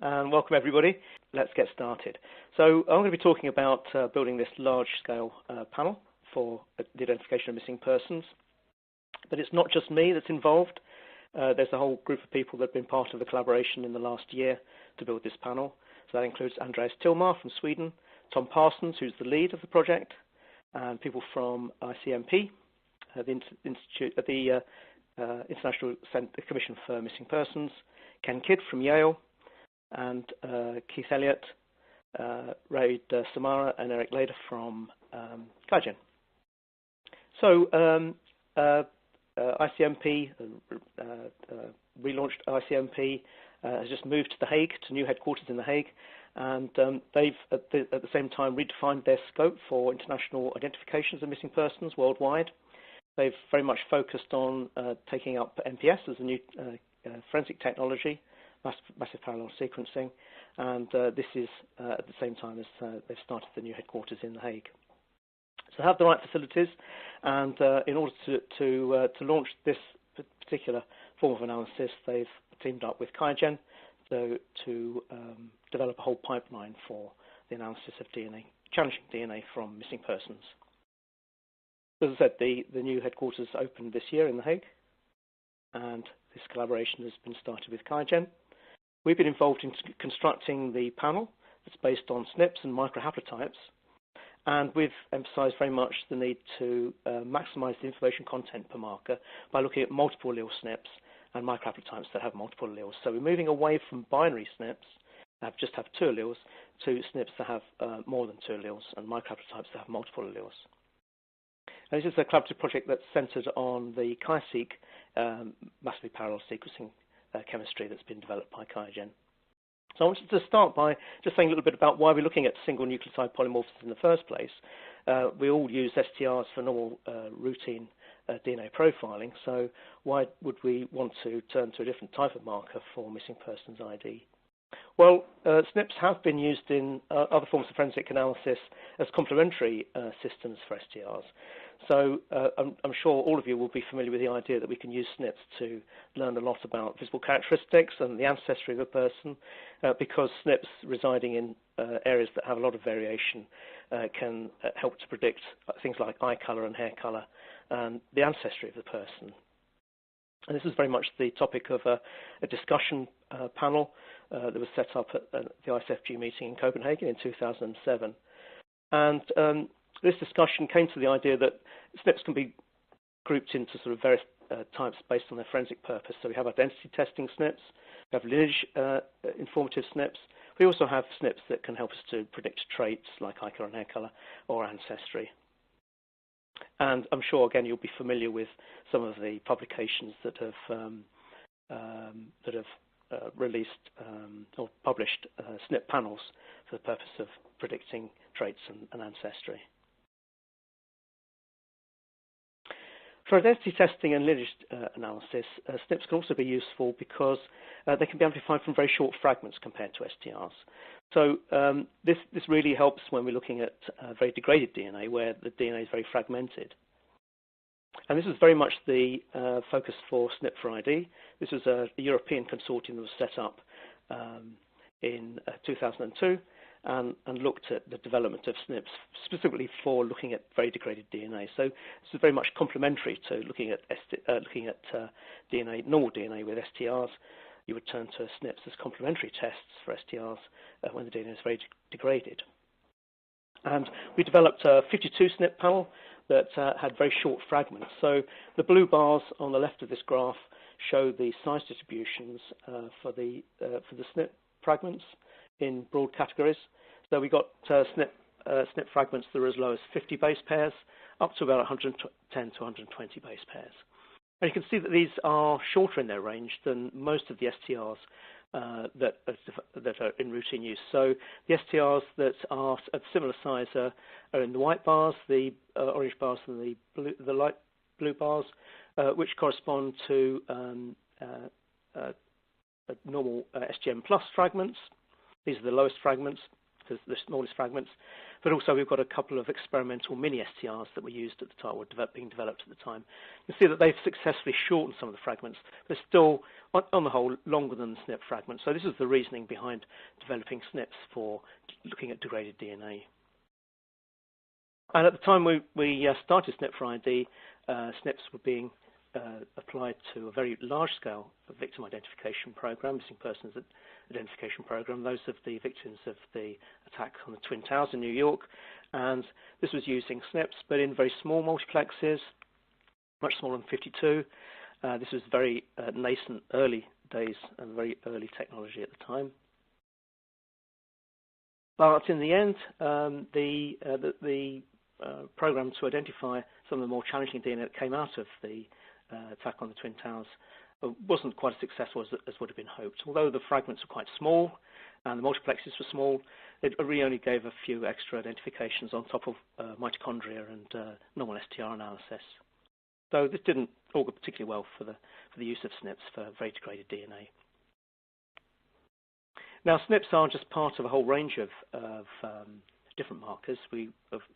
and welcome everybody. Let's get started. So I'm going to be talking about building this large-scale panel for the identification of missing persons. But it's not just me that's involved. There's a whole group of people that have been part of the collaboration in the last year to build this panel. So that includes Andreas Tillmar from Sweden, Tom Parsons, who's the lead of the project, and people from ICMP, the International Commission for Missing Persons, Ken Kidd from Yale, and Keith Elliott, Raid Samara, and Eric Lader from QIAGEN. So ICMP, relaunched ICMP, has just moved to The Hague, to new headquarters in The Hague, and they've at the same time redefined their scope for international identifications of missing persons worldwide. They've very much focused on taking up MPS as a new forensic technology, massive parallel sequencing, and this is at the same time as they've started the new headquarters in The Hague. So they have the right facilities, and in order to launch this particular form of analysis, they've teamed up with QIAGEN to develop a whole pipeline for the analysis of DNA, challenging DNA from missing persons. As I said, the new headquarters opened this year in The Hague, and this collaboration has been started with QIAGEN. We've been involved in constructing the panel that's based on SNPs and microhaplotypes, and we've emphasized very much the need to maximize the information content per marker by looking at multiple allele SNPs and microhaplotypes that have multiple alleles. So we're moving away from binary SNPs that just have two alleles to SNPs that have more than two alleles and microhaplotypes that have multiple alleles. And this is a collaborative project that's centered on the QIAseq massively parallel sequencing chemistry that's been developed by QIAGEN. So I wanted to start by just saying a little bit about why we're looking at single nucleotide polymorphisms in the first place. We all use STRs for normal routine DNA profiling, so why would we want to turn to a different type of marker for missing persons ID? Well, SNPs have been used in other forms of forensic analysis as complementary systems for STRs. So I'm sure all of you will be familiar with the idea that we can use SNPs to learn a lot about visible characteristics and the ancestry of a person, because SNPs residing in areas that have a lot of variation can help to predict things like eye colour and hair colour and the ancestry of the person. And this is very much the topic of a discussion panel that was set up at the ISFG meeting in Copenhagen in 2007. And this discussion came to the idea that SNPs can be grouped into sort of various types based on their forensic purpose. So we have identity testing SNPs, we have lineage informative SNPs. We also have SNPs that can help us to predict traits like eye colour and hair colour or ancestry. And I'm sure, again, you'll be familiar with some of the publications that have released or published SNP panels for the purpose of predicting traits and ancestry. For identity testing and lineage analysis, SNPs can also be useful because they can be amplified from very short fragments compared to STRs. So this really helps when we're looking at very degraded DNA, where the DNA is very fragmented. And this was very much the focus for SNP for ID. This was a European consortium that was set up in 2002 and looked at the development of SNPs specifically for looking at very degraded DNA. So this is very much complementary to looking at DNA, normal DNA with STRs. You would turn to SNPs as complementary tests for STRs when the DNA is very degraded. And we developed a 52 SNP panel that had very short fragments. So the blue bars on the left of this graph show the size distributions for the SNP fragments in broad categories. So we got SNP fragments that are as low as 50 base pairs up to about 110 to 120 base pairs. And you can see that these are shorter in their range than most of the STRs that are in routine use. So the STRs that are of similar size are in the white bars, the orange bars, and the light blue bars, which correspond to normal SGM plus fragments. These are the lowest fragments. the smallest fragments. But also we've got a couple of experimental mini STRs that were used at the time, or being developed at the time. You see that they've successfully shortened some of the fragments, but they're still, on the whole, longer than the SNP fragments. So this is the reasoning behind developing SNPs for looking at degraded DNA. And at the time we started SNP for ID, SNPs were being applied to a very large-scale victim identification program, missing persons identification program, those of the victims of the attack on the Twin Towers in New York. And this was using SNPs, but in very small multiplexes, much smaller than 52. This was very nascent, early days, and very early technology at the time. But in the end, the program to identify some of the more challenging DNA that came out of the attack on the Twin Towers wasn't quite as successful as would have been hoped. Although the fragments were quite small and the multiplexes were small, it really only gave a few extra identifications on top of mitochondria and normal STR analysis. So this didn't augur particularly well for the use of SNPs for very degraded DNA. Now, SNPs are just part of a whole range of different markers.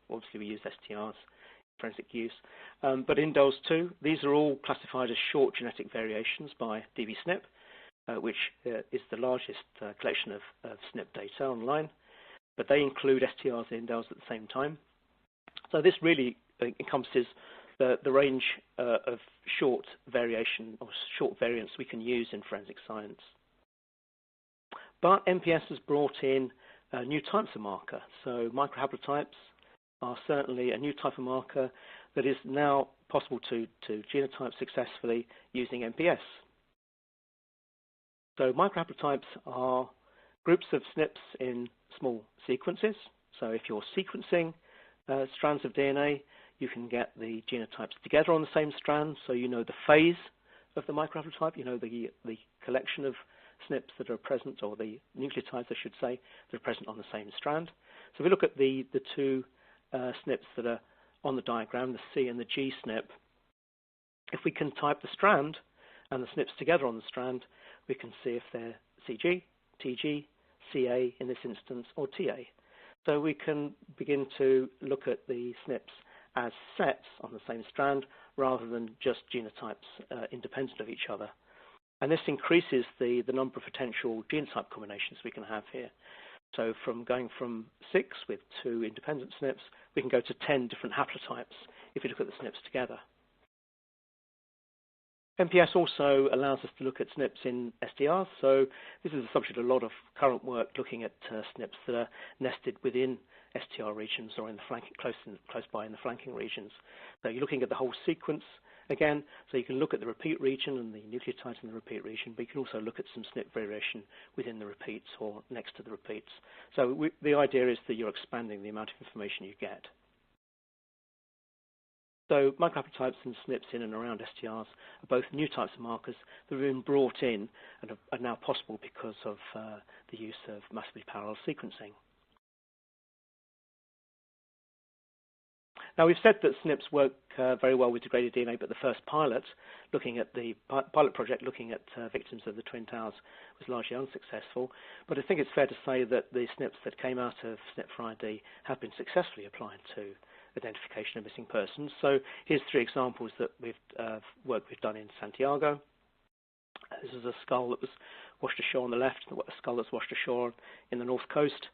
Obviously we use STRs, forensic use, but indels too. These are all classified as short genetic variations by dbSNP, which is the largest collection of SNP data online, but they include STRs and indels at the same time. So this really encompasses the range of short variation or short variants we can use in forensic science. But MPS has brought in new types of marker. So microhaplotypes are certainly a new type of marker that is now possible to genotype successfully using MPS. So microhaplotypes are groups of SNPs in small sequences. So if you're sequencing strands of DNA, you can get the genotypes together on the same strand, so you know the phase of the microhaplotype, you know the collection of SNPs that are present, or the nucleotides, I should say, that are present on the same strand. So if we look at the two SNPs that are on the diagram, the C and the G SNP, if we can type the strand and the SNPs together on the strand, we can see if they're CG, TG, CA in this instance, or TA. So we can begin to look at the SNPs as sets on the same strand rather than just genotypes independent of each other. And this increases the number of potential genotype combinations we can have here. So going from 6 with 2 independent SNPs, we can go to 10 different haplotypes if we look at the SNPs together. MPS also allows us to look at SNPs in STRs. So this is a subject of a lot of current work looking at SNPs that are nested within STR regions or in the flanking, close by in the flanking regions. So you're looking at the whole sequence again, so you can look at the repeat region and the nucleotides in the repeat region, but you can also look at some SNP variation within the repeats or next to the repeats. So the idea is that you're expanding the amount of information you get. So microhaplotypes and SNPs in and around STRs are both new types of markers that have been brought in and are now possible because of the use of massively parallel sequencing. Now, we've said that SNPs work very well with degraded DNA, but the first pilot, looking at the pilot project looking at victims of the Twin Towers, was largely unsuccessful. But I think it's fair to say that the SNPs that came out of SNP for ID have been successfully applied to identification of missing persons. So here's 3 examples that work we've done in Santiago. This is a skull that was washed ashore on the left, a skull that's washed ashore in the north coast.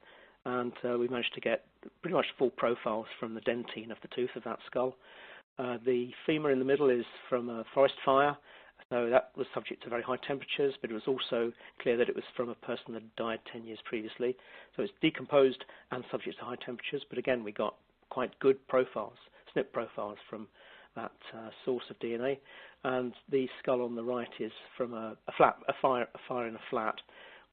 And we managed to get pretty much full profiles from the dentine of the tooth of that skull. The femur in the middle is from a forest fire, so that was subject to very high temperatures, but it was also clear that it was from a person that died 10 years previously. So it's decomposed and subject to high temperatures, but again, we got quite good profiles, SNP profiles from that source of DNA. And the skull on the right is from a fire in a flat,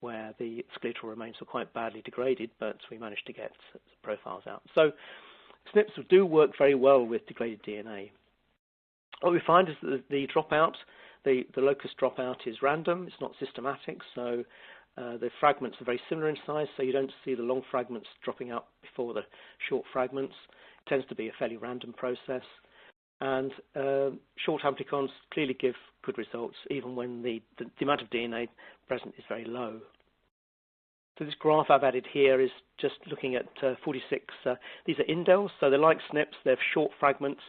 where the skeletal remains were quite badly degraded, but we managed to get profiles out. So SNPs do work very well with degraded DNA. What we find is that the dropout, the locus dropout is random, it's not systematic, so the fragments are very similar in size, so you don't see the long fragments dropping out before the short fragments. It tends to be a fairly random process. And short amplicons clearly give good results, even when the amount of DNA present is very low. So this graph I've added here is just looking at 46. These are indels, so they're like SNPs. They're short fragments,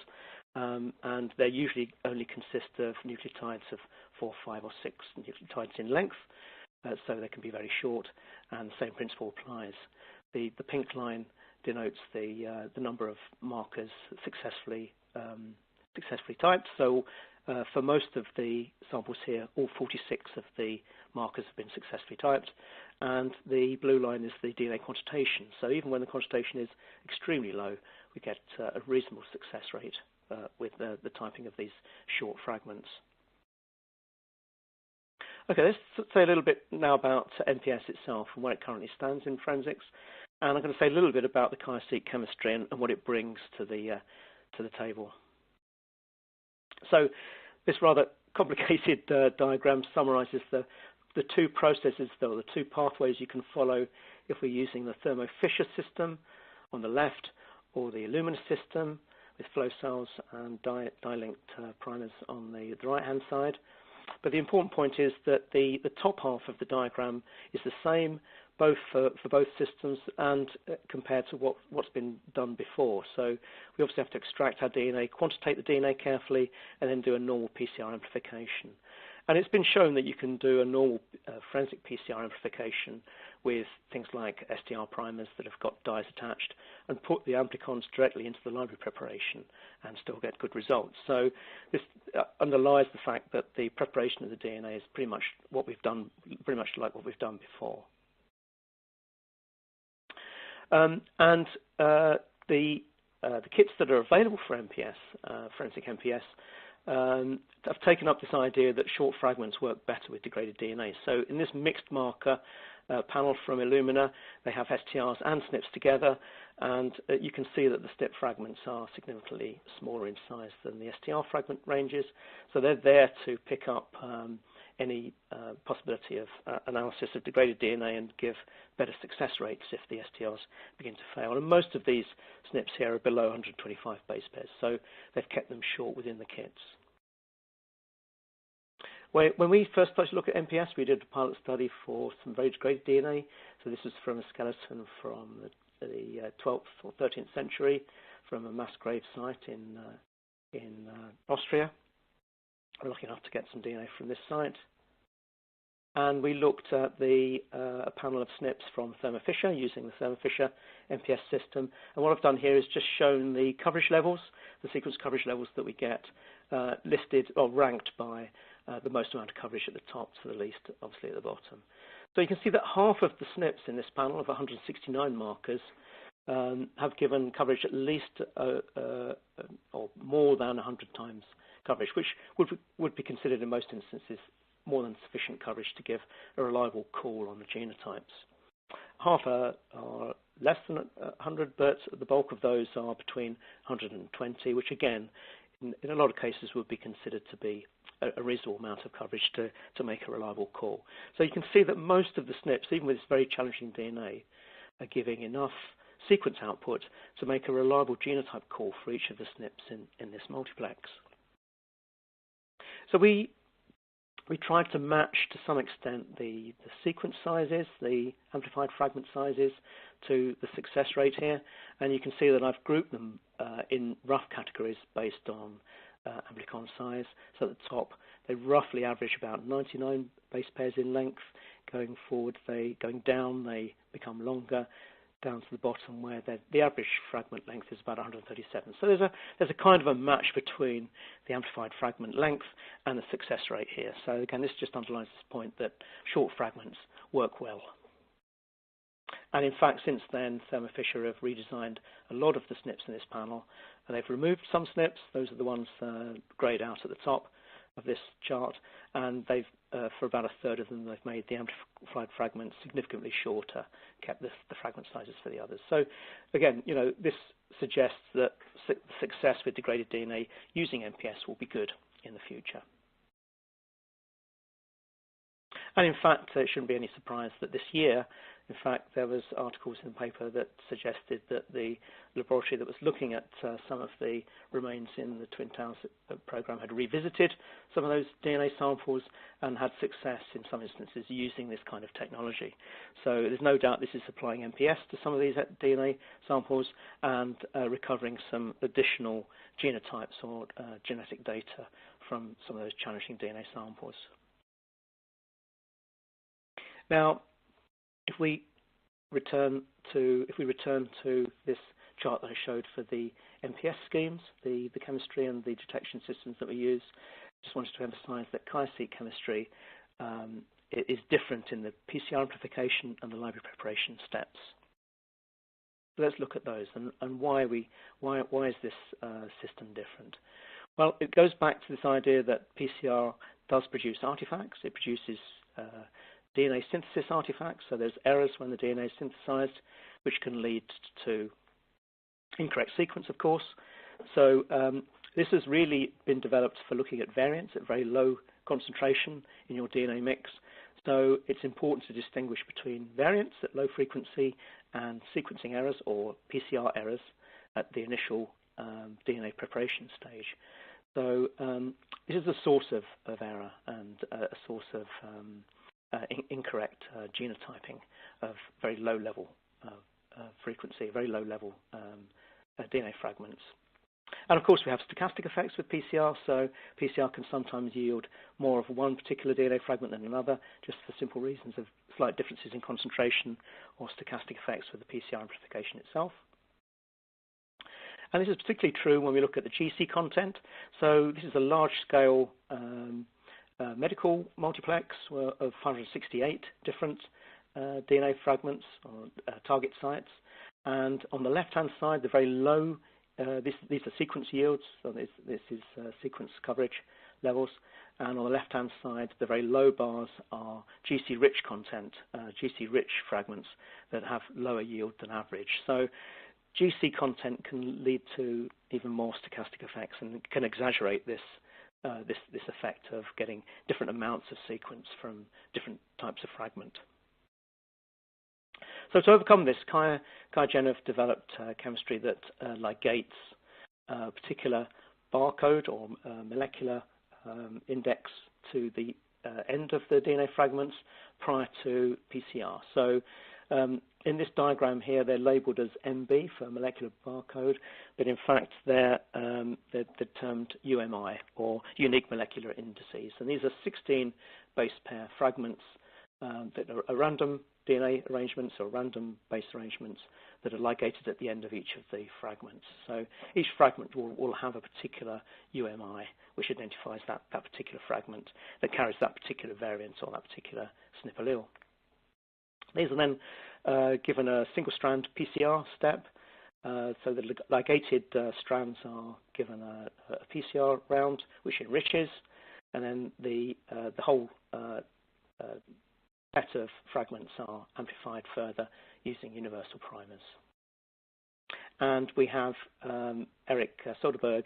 and they usually only consist of nucleotides of 4, 5, or 6 nucleotides in length, so they can be very short, and the same principle applies. The pink line denotes the number of markers successfully typed. So for most of the samples here, all 46 of the markers have been successfully typed, and the blue line is the DNA quantitation. So even when the quantitation is extremely low, we get a reasonable success rate with the typing of these short fragments. Okay, let's say a little bit now about NPS itself and where it currently stands in forensics, and I'm going to say a little bit about the QIAseq chemistry and what it brings to the table. So this rather complicated diagram summarizes the two processes, or the two pathways you can follow if we're using the Thermo Fisher system on the left, or the Illumina system with flow cells and dye-linked primers on the right-hand side. But the important point is that the top half of the diagram is the same both for both systems and compared to what's been done before. So we obviously have to extract our DNA, quantitate the DNA carefully, and then do a normal PCR amplification. And it's been shown that you can do a normal forensic PCR amplification with things like STR primers that have got dyes attached and put the amplicons directly into the library preparation and still get good results. So this underlies the fact that the preparation of the DNA is pretty much what we've done, pretty much like what we've done before. The kits that are available for MPS, forensic MPS, I've taken up this idea that short fragments work better with degraded DNA. So in this mixed marker panel from Illumina, they have STRs and SNPs together, and you can see that the SNP fragments are significantly smaller in size than the STR fragment ranges. So they're there to pick up any possibility of analysis of degraded DNA and give better success rates if the STRs begin to fail. And most of these SNPs here are below 125 base pairs, so they've kept them short within the kits. When we first started to look at MPS, we did a pilot study for some very degraded DNA. So this is from a skeleton from the 12th or 13th century from a mass grave site in Austria. We're lucky enough to get some DNA from this site. And we looked at a panel of SNPs from Thermo Fisher using the Thermo Fisher MPS system. And what I've done here is just shown the coverage levels, the sequence coverage levels that we get listed or ranked by the most amount of coverage at the top to the least, obviously, at the bottom. So you can see that half of the SNPs in this panel of 169 markers have given coverage at least or more than 100 times coverage, which would be considered in most instances more than sufficient coverage to give a reliable call on the genotypes. Half are less than 100, but the bulk of those are between 120, which again, in a lot of cases would be considered to be a reasonable amount of coverage to make a reliable call. So you can see that most of the SNPs, even with this very challenging DNA, are giving enough sequence output to make a reliable genotype call for each of the SNPs in this multiplex. So we tried to match to some extent the sequence sizes, the amplified fragment sizes, to the success rate here, and you can see that I've grouped them in rough categories based on Amplicon Size. So at the top, they roughly average about 99 base pairs in length. Going forward, going down, they become longer, down to the bottom where the average fragment length is about 137. So there's a kind of a match between the amplified fragment length and the success rate here. So again, this just underlines this point that short fragments work well. And in fact, since then, Thermo Fisher have redesigned a lot of the SNPs in this panel, and they've removed some SNPs. Those are the ones grayed out at the top of this chart, and they've, for about a third of them, they've made the amplified fragments significantly shorter, kept the fragment sizes for the others. So again, this suggests that success with degraded DNA using MPS will be good in the future. And in fact, it shouldn't be any surprise that this year, in fact, there was articles in the paper that suggested that the laboratory that was looking at some of the remains in the Twin Towers program had revisited some of those DNA samples and had success in some instances using this kind of technology. So there's no doubt this is applying MPS to some of these DNA samples and recovering some additional genotypes or genetic data from some of those challenging DNA samples. Now, if we return to this chart that I showed for the MPS schemes, the chemistry and the detection systems that we use, just wanted to emphasize that QIAseq chemistry is different in the PCR amplification and the library preparation steps. So let's look at those and why is this system different? Well, it goes back to this idea that PCR does produce artifacts. It produces DNA synthesis artifacts, so there's errors when the DNA is synthesized, which can lead to incorrect sequence, of course. So this has really been developed for looking at variants at very low concentration in your DNA mix. So it's important to distinguish between variants at low frequency and sequencing errors or PCR errors at the initial DNA preparation stage. So this is a source of error and a source of incorrect genotyping of very low level frequency, very low level DNA fragments. And of course we have stochastic effects with PCR, so PCR can sometimes yield more of one particular DNA fragment than another, just for simple reasons of slight differences in concentration or stochastic effects with the PCR amplification itself. And this is particularly true when we look at the GC content. So this is a large-scale medical multiplex of 568 different DNA fragments or target sites. And on the left-hand side, the very low, these are sequence yields, so this is sequence coverage levels. And on the left-hand side, the very low bars are GC-rich content, GC-rich fragments that have lower yield than average. So GC content can lead to even more stochastic effects and can exaggerate this effect of getting different amounts of sequence from different types of fragment. So to overcome this, QIAGEN have developed chemistry that ligates a particular barcode or molecular index to the end of the DNA fragments prior to PCR. So in this diagram here, they're labeled as MB for molecular barcode, but in fact they're termed UMI, or unique molecular indices. And these are 16 base pair fragments that are random DNA arrangements or random base arrangements that are ligated at the end of each of the fragments. So each fragment will have a particular UMI, which identifies that particular fragment that carries that particular variant or that particular SNP allele. These are then given a single-strand PCR step. So the ligated strands are given a PCR round, which enriches, and then the whole set of fragments are amplified further using universal primers. And we have Eric Soderberg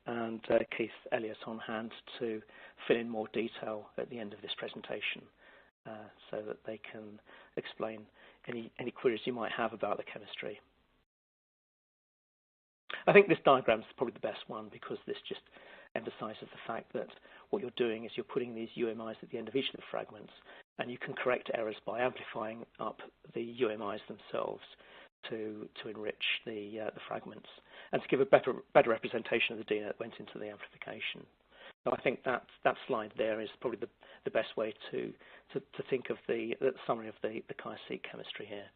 and Keith Elliott on hand to fill in more detail at the end of this presentation so that they can explain any queries you might have about the chemistry. I think this diagram is probably the best one because this just emphasizes the fact that what you're doing is you're putting these UMIs at the end of each of the fragments, and you can correct errors by amplifying up the UMIs themselves to enrich the fragments and to give a better representation of the DNA that went into the amplification. So I think that slide there is probably the best way to think of the summary of the QIAseq chemistry here.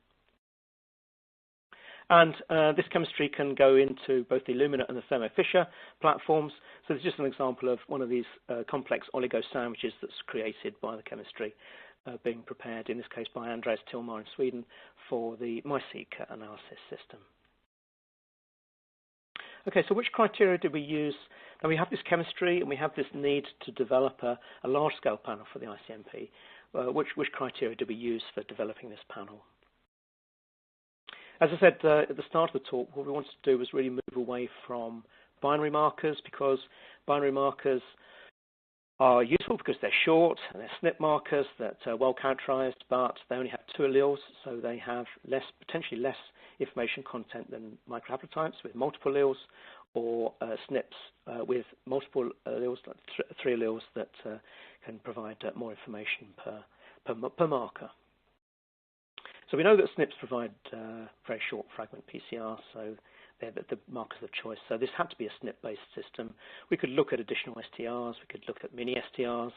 And this chemistry can go into both the Illumina and the Thermo Fisher platforms. So this is just an example of one of these complex oligo sandwiches that's created by the chemistry being prepared, in this case by Andreas Tillmar in Sweden, for the MySeq analysis system. Okay, so which criteria did we use? Now we have this chemistry and we have this need to develop a large-scale panel for the ICMP. Which criteria did we use for developing this panel? As I said at the start of the talk, what we wanted to do was really move away from binary markers, because binary markers are useful because they're short and they're SNP markers that are well characterized, but they only have 2 alleles, so they have potentially less information content than microhaplotypes with multiple alleles, or SNPs with multiple alleles, like 3 alleles that can provide more information per marker. So we know that SNPs provide very short fragment PCR, so they're the markers of choice. So this had to be a SNP-based system. We could look at additional STRs, we could look at mini STRs,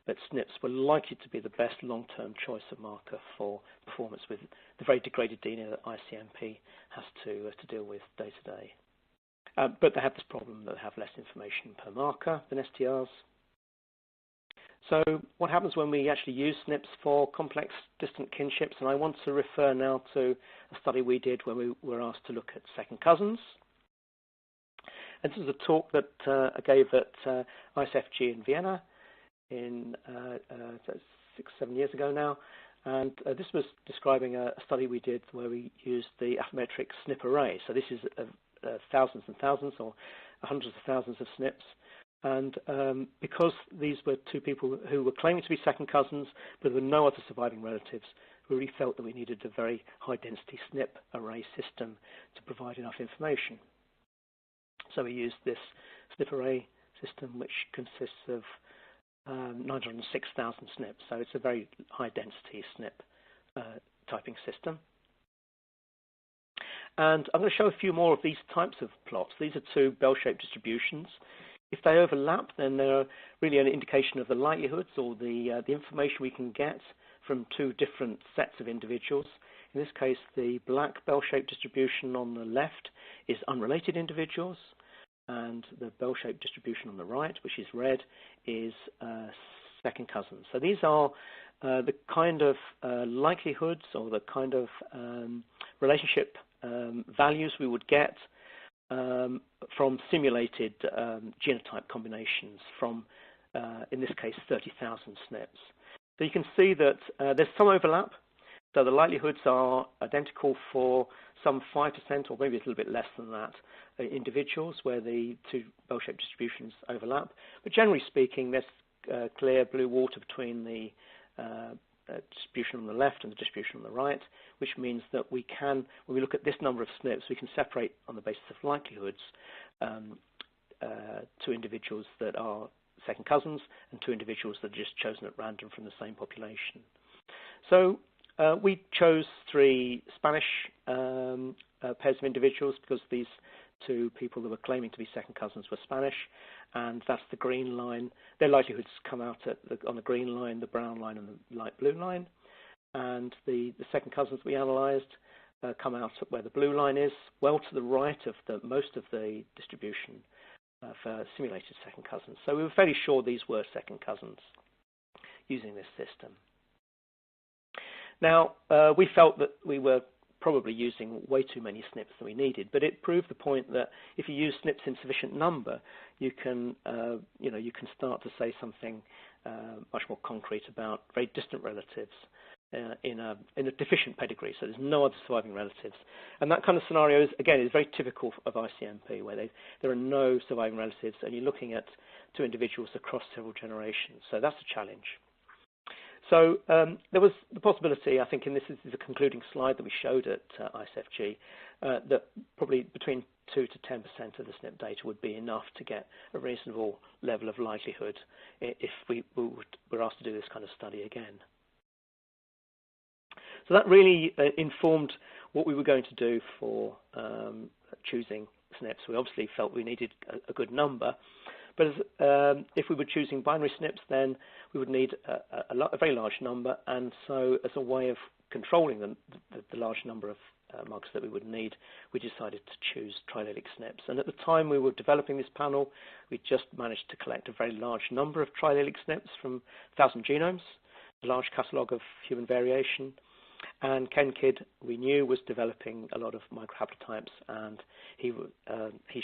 but SNPs were likely to be the best long-term choice of marker for performance with the very degraded DNA that ICMP has to deal with day to day. But they have this problem that they have less information per marker than STRs. So what happens when we actually use SNPs for complex distant kinships? And I want to refer now to a study we did when we were asked to look at second cousins. And this is a talk that I gave at ISFG in Vienna in 6-7 years ago now. And this was describing a study we did where we used the affymetric SNP array. So this is thousands and thousands or hundreds of thousands of SNPs. And because these were 2 people who were claiming to be second cousins, but there were no other surviving relatives, we really felt that we needed a very high-density SNP array system to provide enough information. So we used this SNP array system, which consists of 906,000 SNPs. So it's a very high-density SNP typing system. And I'm going to show a few more of these types of plots. These are 2 bell-shaped distributions. If they overlap, then they're really an indication of the likelihoods or the information we can get from 2 different sets of individuals. In this case, the black bell-shaped distribution on the left is unrelated individuals, and the bell-shaped distribution on the right, which is red, is second cousins. So these are the kind of likelihoods or the kind of relationship values we would get from simulated genotype combinations from, in this case, 30,000 SNPs. So you can see that there's some overlap. So the likelihoods are identical for some 5% or maybe a little bit less than that individuals where the 2 bell-shaped distributions overlap. But generally speaking, there's clear blue water between the distribution on the left and the distribution on the right, which means that we can, when we look at this number of SNPs, we can separate on the basis of likelihoods 2 individuals that are second cousins and 2 individuals that are just chosen at random from the same population. So we chose 3 Spanish pairs of individuals because these 2 people that were claiming to be second cousins were Spanish, and that's the green line. Their likelihoods come out on the green line, the brown line, and the light blue line. And the second cousins we analysed come out where the blue line is, well to the right of most of the distribution for simulated second cousins. So we were fairly sure these were second cousins using this system. Now, we felt that we were probably using way too many SNPs than we needed, but it proved the point that if you use SNPs in sufficient number, you can start to say something much more concrete about very distant relatives in a deficient pedigree. So there's no other surviving relatives, and that kind of scenario is very typical of ICMP, where there are no surviving relatives, and you're looking at 2 individuals across several generations. So that's a challenge. So there was the possibility, I think, and this is the concluding slide that we showed at ISFG, that probably between 2 to 10% of the SNP data would be enough to get a reasonable level of likelihood if we were asked to do this kind of study again. So that really informed what we were going to do for choosing SNPs. We obviously felt we needed a good number. But if we were choosing binary SNPs, then we would need a very large number, and so as a way of controlling the large number of markers that we would need, we decided to choose triallelic SNPs. And at the time we were developing this panel, we just managed to collect a very large number of triallelic SNPs from 1,000 genomes, a large catalogue of human variation. And Ken Kidd, we knew, was developing a lot of microhaplotypes, and he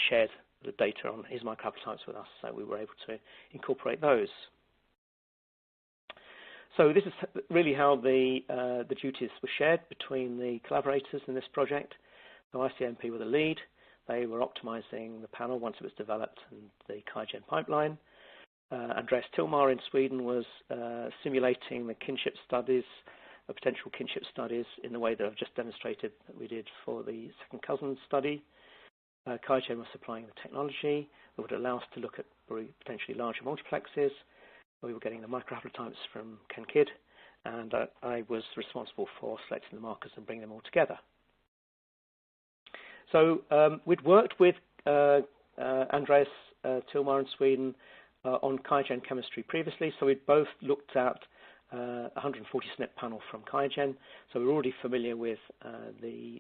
shared the data on his microhaplotypes with us, so we were able to incorporate those. So this is really how the duties were shared between the collaborators in this project. So ICMP were the lead. They were optimizing the panel once it was developed and the QIAGEN pipeline. Andreas Tillmar in Sweden was simulating the kinship studies, potential kinship studies, in the way that I've just demonstrated that we did for the second cousin study. QIAGEN was supplying the technology that would allow us to look at potentially larger multiplexes. We were getting the microhaplotypes from Ken Kidd, and I was responsible for selecting the markers and bringing them all together. So we'd worked with Andreas Tillmar in Sweden on QIAGEN chemistry previously, so we'd both looked at 140 SNP panel from QIAGEN, so we're already familiar with the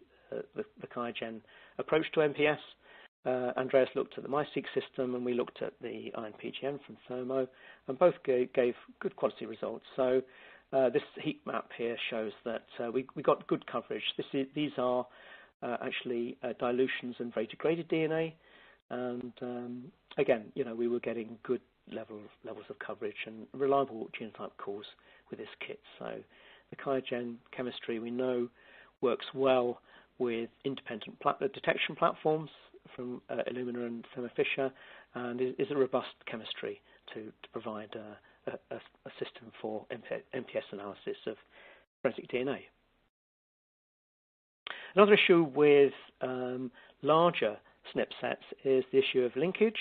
QIAGEN approach to MPS. Andreas looked at the MySeq system, and we looked at the INPGM from Thermo, and both gave good quality results. So this heat map here shows that we got good coverage. These are actually dilutions and very degraded DNA, and again, we were getting good levels of coverage and reliable genotype calls with this kit. So the QIAGEN chemistry we know works well with independent detection platforms from Illumina and Thermo Fisher, and is a robust chemistry to provide a system for MPS analysis of forensic DNA. Another issue with larger SNP sets is the issue of linkage.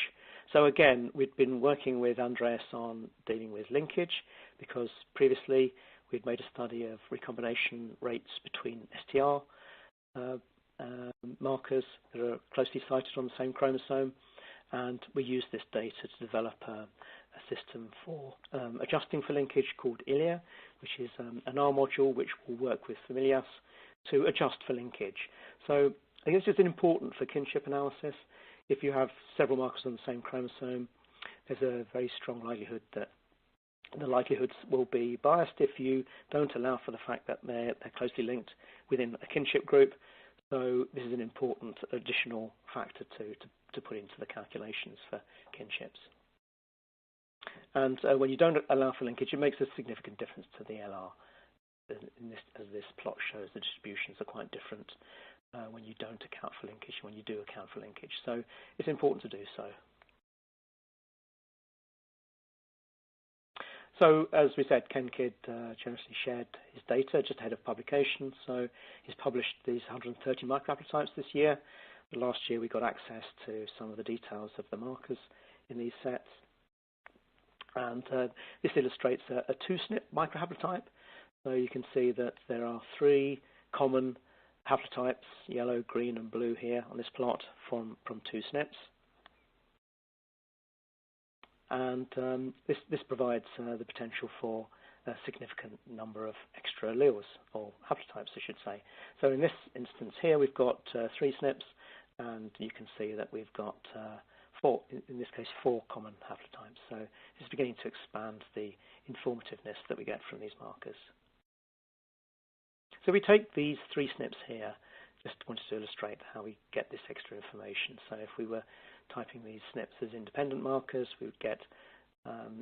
So again, we'd been working with Andreas on dealing with linkage, because previously we'd made a study of recombination rates between STR markers that are closely sited on the same chromosome, and we used this data to develop a system for adjusting for linkage called Allele, which is an R module which will work with Familias to adjust for linkage. So I guess it's important for kinship analysis. If you have several markers on the same chromosome, there's a very strong likelihood that the likelihoods will be biased if you don't allow for the fact that they're closely linked within a kinship group. So this is an important additional factor to put into the calculations for kinships. And when you don't allow for linkage, it makes a significant difference to the LR. As this plot shows, the distributions are quite different when you don't account for linkage and when you do account for linkage. So it's important to do so. So as we said, Ken Kidd generously shared his data just ahead of publication. So he's published these 130 microhaplotypes this year. But last year we got access to some of the details of the markers in these sets. And this illustrates a 2-SNP microhaplotype. So you can see that there are 3 common haplotypes, yellow, green, and blue here on this plot from 2 SNPs. And this provides the potential for a significant number of extra alleles, or haplotypes, I should say. So in this instance here, we've got 3 SNPs, and you can see that we've got 4, in this case, 4 common haplotypes. So this is beginning to expand the informativeness that we get from these markers. So we take these 3 SNPs here, just wanted to illustrate how we get this extra information. So if we were typing these SNPs as independent markers, we would get,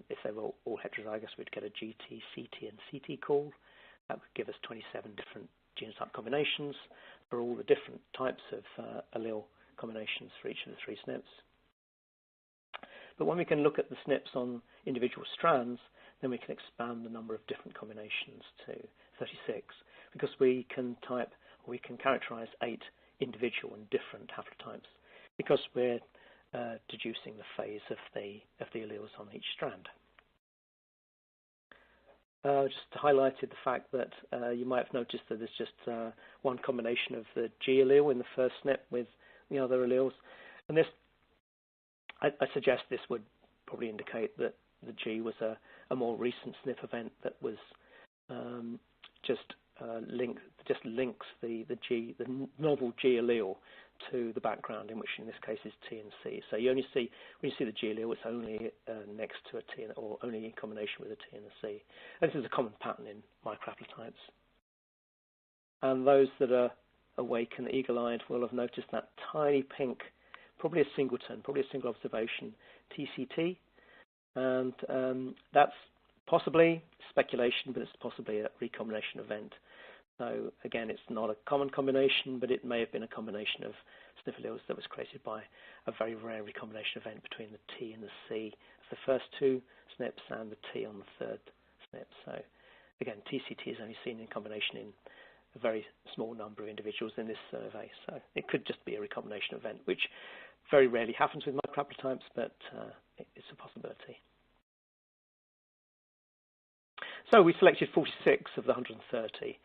if they were all heterozygous, we'd get a GT, CT, and CT call. That would give us 27 different genotype combinations for all the different types of allele combinations for each of the 3 SNPs. But when we can look at the SNPs on individual strands, then we can expand the number of different combinations to 36, because we can type, or we can characterize 8 individual and different haplotypes, because we're deducing the phase of the alleles on each strand. Just highlighted the fact that you might have noticed that there's just one combination of the G allele in the first SNP with the other alleles, and this, I suggest this would probably indicate that the G was a more recent SNP event that was just links the novel G allele to the background, in which in this case is T and C. So you only see, when you see the G allele, it's only next to a T, or only in combination with a T and a C. And this is a common pattern in microhaplotypes. And those that are awake and eagle-eyed will have noticed that tiny pink, probably a singleton, probably a single observation, TCT. And that's possibly speculation, but it's possibly a recombination event. So again, it's not a common combination, but it may have been a combination of SNP alleles that was created by a very rare recombination event between the T and the C the first 2 SNPs and the T on the 3rd SNP. So again, TCT is only seen in combination in a very small number of individuals in this survey. So it could just be a recombination event, which very rarely happens with microhaplotypes, but it's a possibility. So we selected 46 of the 130.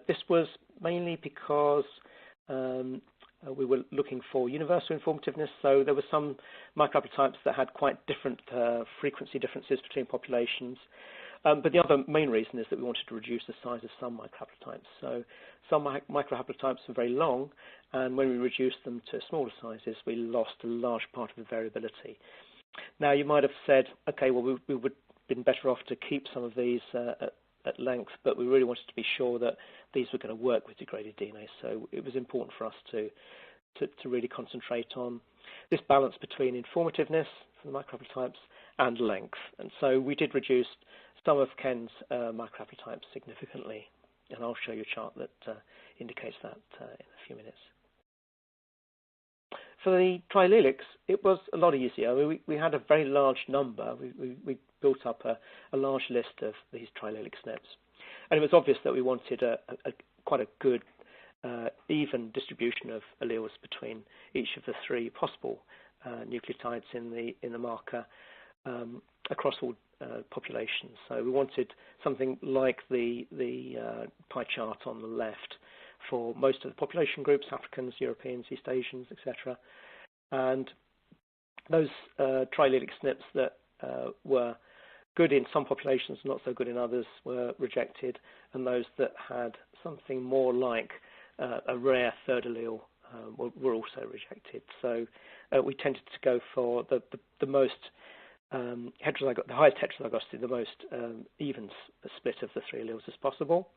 This was mainly because we were looking for universal informativeness. So there were some microhaplotypes that had quite different frequency differences between populations. But the other main reason is that we wanted to reduce the size of some microhaplotypes. So some microhaplotypes are very long, and when we reduced them to smaller sizes, we lost a large part of the variability. Now, you might have said, okay, well, we would have been better off to keep some of these at length, but we really wanted to be sure that these were going to work with degraded DNA. So it was important for us to really concentrate on this balance between informativeness for the microhaplotypes and length. And so we did reduce some of Ken's microhaplotypes significantly, and I'll show you a chart that indicates that in a few minutes. For the triallelics, it was a lot easier. We had a very large number. We built up a large list of these triallelic SNPs, and it was obvious that we wanted quite a good even distribution of alleles between each of the 3 possible nucleotides in the marker across all populations. So we wanted something like the pie chart on the left for most of the population groups: Africans, Europeans, East Asians, etc. And those triallelic SNPs that were good in some populations, not so good in others, were rejected, and those that had something more like a rare 3rd allele were also rejected. So we tended to go for the most the highest heterozygosity, the most even split of the 3 alleles as possible.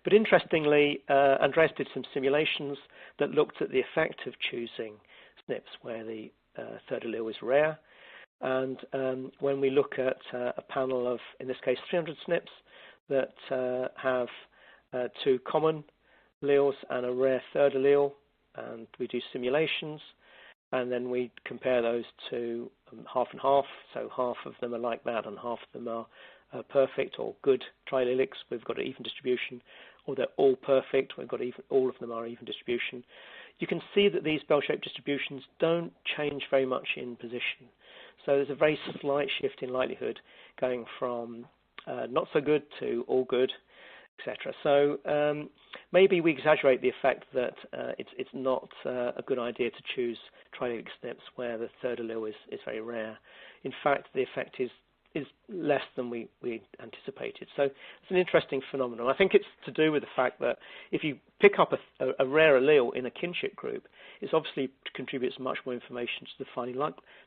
But interestingly, Andreas did some simulations that looked at the effect of choosing SNPs where the 3rd allele is rare. And when we look at a panel of, in this case, 300 SNPs that have 2 common alleles and a rare 3rd allele, and we do simulations, and then we compare those to half and half. So half of them are like that, and half of them are perfect or good triallelics. We've got an even distribution, or they're all perfect. We've got all of them are even distribution. You can see that these bell-shaped distributions don't change very much in position. So there's a very slight shift in likelihood going from not so good to all good, etc. So maybe we exaggerate the effect that it's not a good idea to choose triallelic SNPs where the 3rd allele is very rare. In fact, the effect is less than we anticipated. So it's an interesting phenomenon. I think it's to do with the fact that if you pick up a rare allele in a kinship group, it obviously contributes much more information to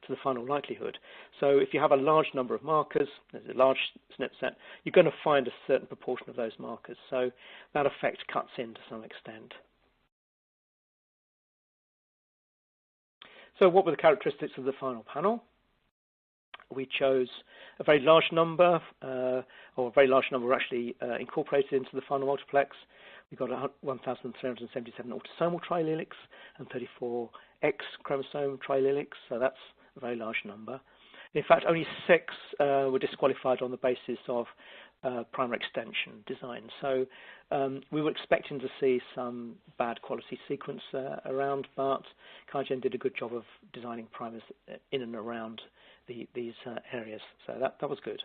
the final likelihood. So if you have a large number of markers, there's a large SNP set, you're going to find a certain proportion of those markers. So that effect cuts in to some extent. So what were the characteristics of the final panel? We chose a very large number, or a very large number were actually incorporated into the final multiplex. We got 1,377 autosomal triallelics and 34 X chromosome triallelics, so that's a very large number. In fact, only 6 were disqualified on the basis of primer extension design. So we were expecting to see some bad quality sequence around, but QIAGEN did a good job of designing primers in and around these areas, so that was good.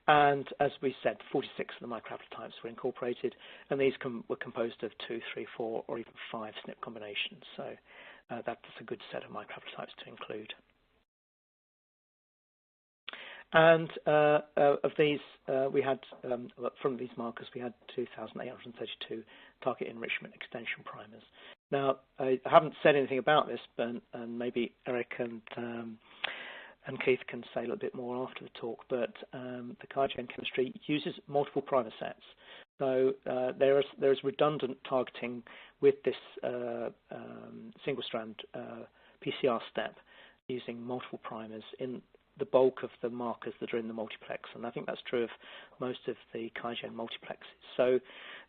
And as we said, 46 of the microhaplotypes were incorporated, and these were composed of 2, 3, 4, or even 5 SNP combinations. So that's a good set of microhaplotypes to include. And of these, we had, from these markers, we had 2,832 target enrichment extension primers. Now, I haven't said anything about this, but and maybe Eric and Keith can say a little bit more after the talk, but the QIAGEN chemistry uses multiple primer sets. So there is redundant targeting with this single-strand PCR step using multiple primers in the bulk of the markers that are in the multiplex, and I think that's true of most of the QIAGEN multiplexes. So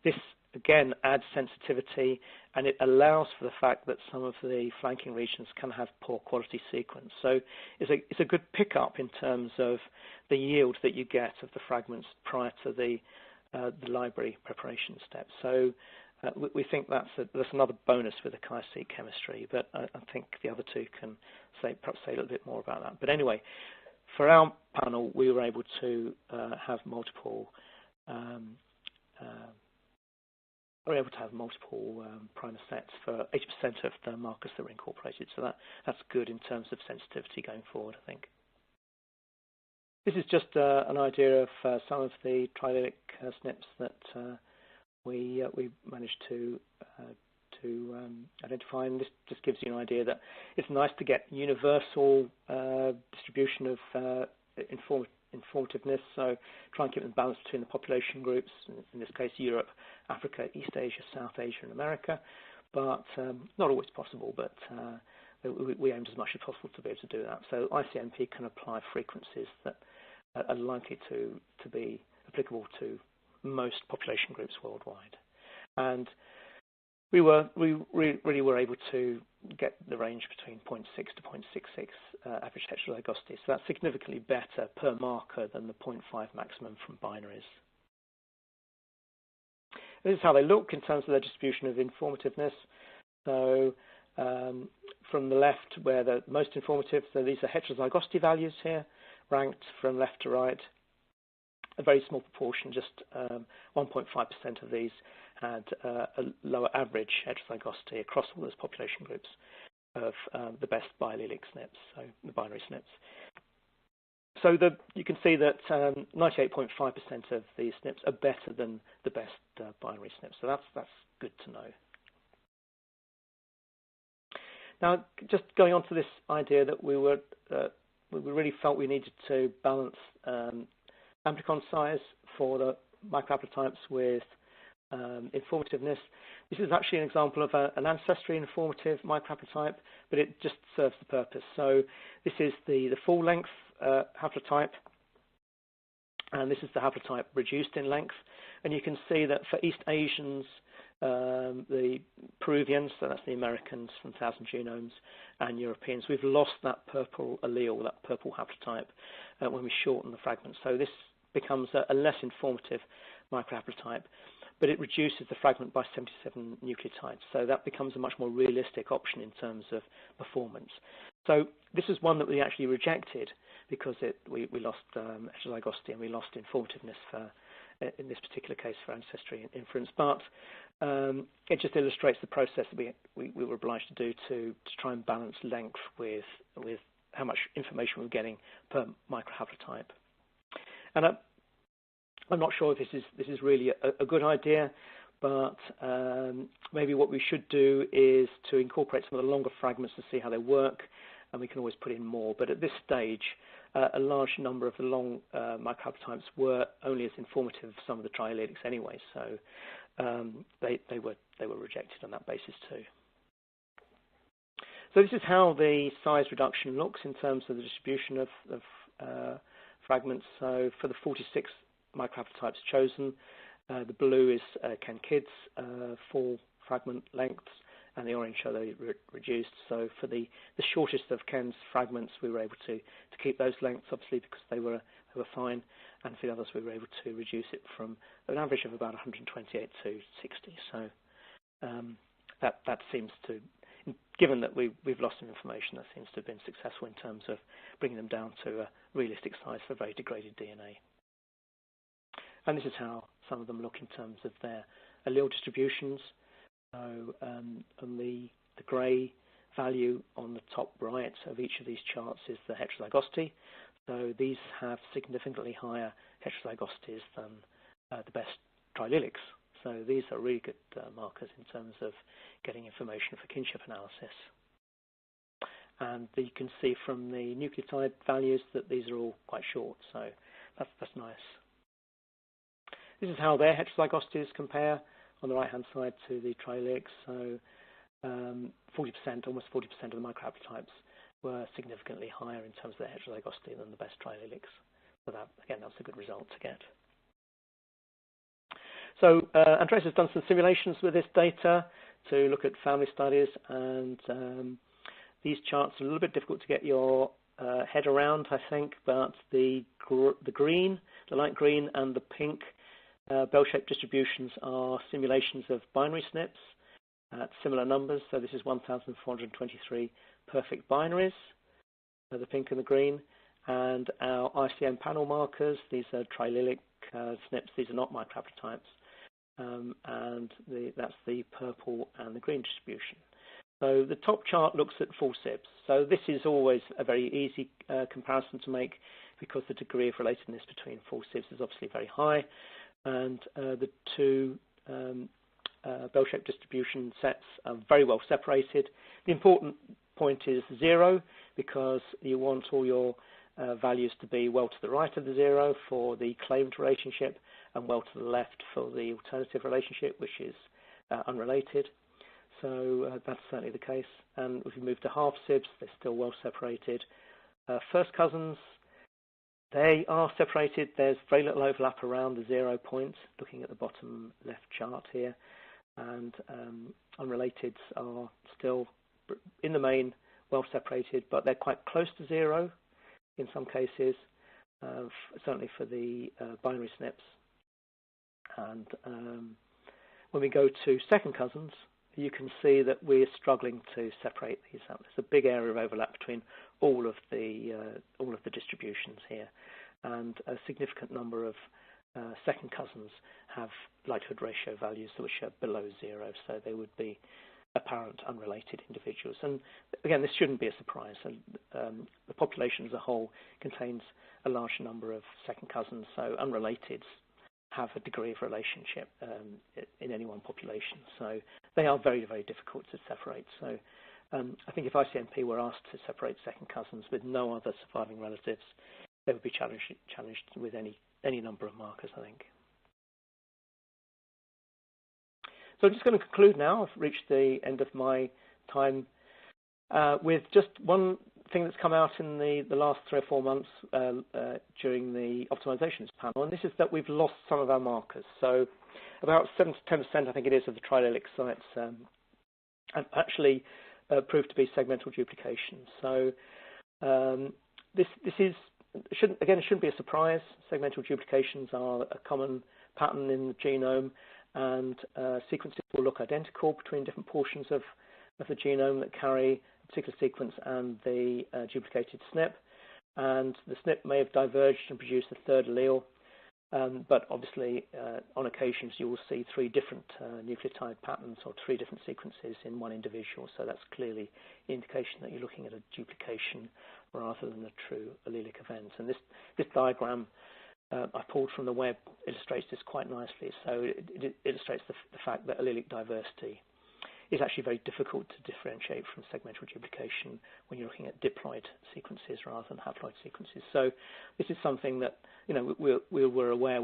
this again adds sensitivity, and it allows for the fact that some of the flanking regions can have poor quality sequence. So it's a good pickup in terms of the yield that you get of the fragments prior to the library preparation step. So we think that's another bonus with the QIAseq chemistry, but I think the other two can perhaps say a little bit more about that. But anyway, for our panel, we were able to have multiple primer sets for 80% of the markers that were incorporated. So that's good in terms of sensitivity going forward, I think. This is just an idea of some of the triallelic SNPs that we managed to identify, and this just gives you an idea that it's nice to get universal distribution of informativeness, so try and keep them balanced between the population groups, in this case Europe, Africa, East Asia, South Asia and America, but not always possible, but we aimed as much as possible to be able to do that. So ICMP can apply frequencies that are likely to be applicable to most population groups worldwide. And we really were able to get the range between 0.6 to 0.66 average heterozygosity. So that's significantly better per marker than the 0.5 maximum from binaries. This is how they look in terms of their distribution of informativeness. So from the left, where the most informative, so these are heterozygosity values here, ranked from left to right. A very small proportion, just 1.5% of these had a lower average heterozygosity across all those population groups of the best biallelic SNPs, so the binary SNPs. So you can see that 98.5% of these SNPs are better than the best binary SNPs. So that's good to know. Now, just going on to this idea that we really felt we needed to balance Amplicon size for the microhaplotypes with informativeness. This is actually an example of an ancestry informative microhaplotype, but it just serves the purpose. So this is the full length haplotype, and this is the haplotype reduced in length. And you can see that for East Asians, the Peruvians, so that's the Americans from 1,000 genomes, and Europeans, we've lost that purple allele, that purple haplotype, when we shorten the fragment. So this becomes a less informative microhaplotype, but it reduces the fragment by 77 nucleotides. So that becomes a much more realistic option in terms of performance. So this is one that we actually rejected because we lost heterozygosity and we lost informativeness for, in this particular case, for ancestry inference. But it just illustrates the process that we were obliged to do to try and balance length with how much information we're getting per microhaplotype. And I'm not sure if this is really a good idea, but maybe what we should do is to incorporate some of the longer fragments to see how they work, and we can always put in more. But at this stage, a large number of the long microhaplotypes were only as informative as some of the triallelics anyway, so they were rejected on that basis too. So this is how the size reduction looks in terms of the distribution of fragments. So for the 46 microhaplotypes chosen, the blue is Ken Kidd's full fragment lengths, and the orange are the reduced. So for the shortest of Ken's fragments, we were able to keep those lengths, obviously, because they were fine, and for the others, we were able to reduce it from an average of about 128 to 60. So that seems to, given that we've lost some information, that seems to have been successful in terms of bringing them down to a realistic size for very degraded DNA. And this is how some of them look in terms of their allele distributions. So on the grey value on the top right of each of these charts is the heterozygosity. So these have significantly higher heterozygosities than the best triallelics. So these are really good markers in terms of getting information for kinship analysis. And you can see from the nucleotide values that these are all quite short, so that's nice. This is how their heterozygosities compare on the right-hand side to the triallelics. So 40%, almost 40% of the microhaplotypes were significantly higher in terms of their heterozygosity than the best triallelics. So that, again, that's a good result to get. So Andreas has done some simulations with this data to look at family studies, and these charts are a little bit difficult to get your head around, I think, but the green, the light green and the pink bell-shaped distributions are simulations of binary SNPs at similar numbers. So this is 1,423 perfect binaries, the pink and the green, and our ICM panel markers. These are triallelic SNPs. These are not microhaplotypes, and that's the purple and the green distribution. So the top chart looks at full SIBs. So this is always a very easy comparison to make because the degree of relatedness between full SIBs is obviously very high, and the two bell-shaped distribution sets are very well separated. The important point is 0, because you want all your values to be well to the right of the 0 for the claimed relationship and well to the left for the alternative relationship, which is unrelated. So that's certainly the case. And if you move to half SIBs, they're still well separated. First cousins, they are separated. There's very little overlap around the 0 point, looking at the bottom left chart here. And unrelateds are still, in the main, well separated, but they're quite close to 0 in some cases, certainly for the binary SNPs. And when we go to second cousins, you can see that we're struggling to separate these out. There's a big area of overlap between all of the distributions here, and a significant number of second cousins have likelihood ratio values which are below 0, so they would be apparent unrelated individuals. And again, this shouldn't be a surprise. And the population as a whole contains a large number of second cousins, so unrelateds have a degree of relationship in any one population. So they are very, very difficult to separate. So I think if ICMP were asked to separate second cousins with no other surviving relatives, they would be challenged with any number of markers, I think. So I'm just going to conclude now. I've reached the end of my time with just one thing that's come out in the last 3 or 4 months during the optimizations panel, and this is that we've lost some of our markers. So about 7 to 10%, I think it is, of the triallelic sites have actually proved to be segmental duplication. So this shouldn't be a surprise. Segmental duplications are a common pattern in the genome, and sequences will look identical between different portions of the genome that carry a particular sequence and the duplicated SNP. And the SNP may have diverged and produced a third allele, but obviously on occasions you will see 3 different nucleotide patterns or 3 different sequences in one individual. So that's clearly the indication that you're looking at a duplication rather than a true allelic event. And this diagram I pulled from the web illustrates this quite nicely. So it illustrates the fact that allelic diversity is actually very difficult to differentiate from segmental duplication when you're looking at diploid sequences rather than haploid sequences. So this is something that we were aware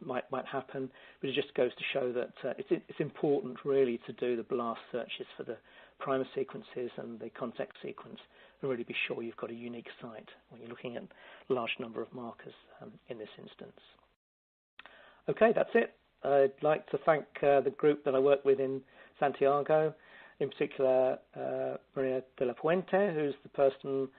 might happen, but it just goes to show that it's important really to do the BLAST searches for the primer sequences and the context sequence and really be sure you've got a unique site when you're looking at a large number of markers in this instance. Okay, that's it. I'd like to thank the group that I work with in Santiago, in particular Maria de la Puente, who's the person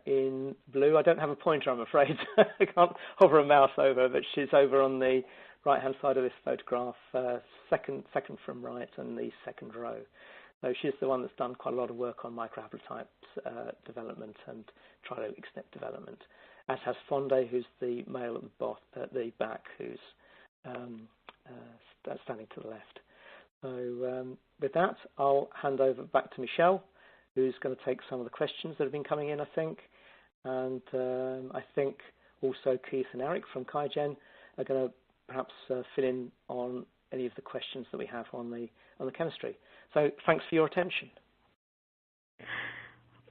in blue. I don't have a pointer, I'm afraid. I can't hover a mouse over, but she's over on the right-hand side of this photograph, second from right and the second row. So she's the one that's done quite a lot of work on microhaplotypes development and triallelic SNP development, as has Fonde, who's the male at the back, who's standing to the left. So with that, I'll hand over back to Michelle, who's going to take some of the questions that have been coming in, I think. And I think also Keith and Eric from QIAGEN are going to perhaps fill in on any of the questions that we have on the chemistry. So thanks for your attention.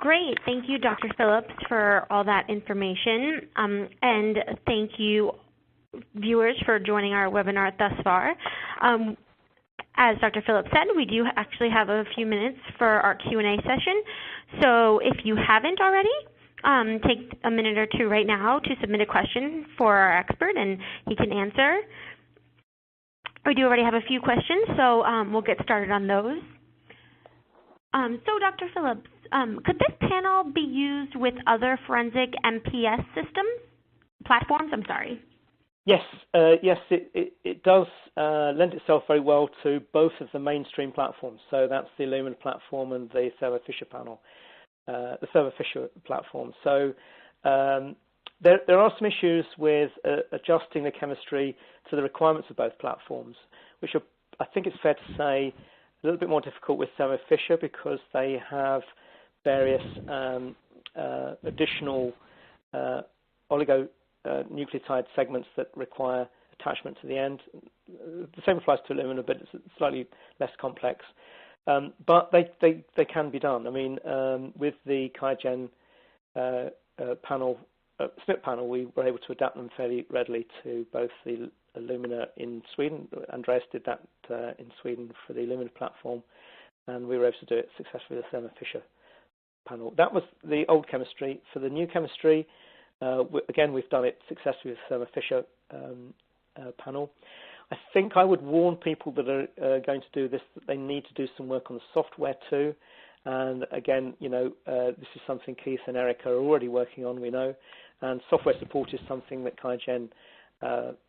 Great. Thank you, Dr. Phillips, for all that information. And thank you, viewers, for joining our webinar thus far. as Dr. Phillips said, we do actually have a few minutes for our Q&A session. So if you haven't already, take a minute or two right now to submit a question for our expert, and he can answer. We do already have a few questions, so we'll get started on those. So Dr. Phillips, could this panel be used with other forensic MPS platforms? I'm sorry. Yes, yes, it does lend itself very well to both of the mainstream platforms. So that's the Illumina platform and the Thermo Fisher panel, the Thermo Fisher platform. So there are some issues with adjusting the chemistry to the requirements of both platforms, which are, I think it's fair to say, a little bit more difficult with Thermo Fisher because they have various additional oligonucleotide segments that require attachment to the end. The same applies to Illumina, but it's slightly less complex. But they can be done. I mean, with the QIAGEN panel, SNP panel, we were able to adapt them fairly readily to both the Illumina in Sweden. Andreas did that in Sweden for the Illumina platform, and we were able to do it successfully with the Thermo Fisher panel. That was the old chemistry. For the new chemistry, again, we've done it successfully with the Thermo Fisher panel. I think I would warn people that are going to do this that they need to do some work on the software too. And again, you know, this is something Keith and Erica are already working on, we know. And software support is something that QIAGEN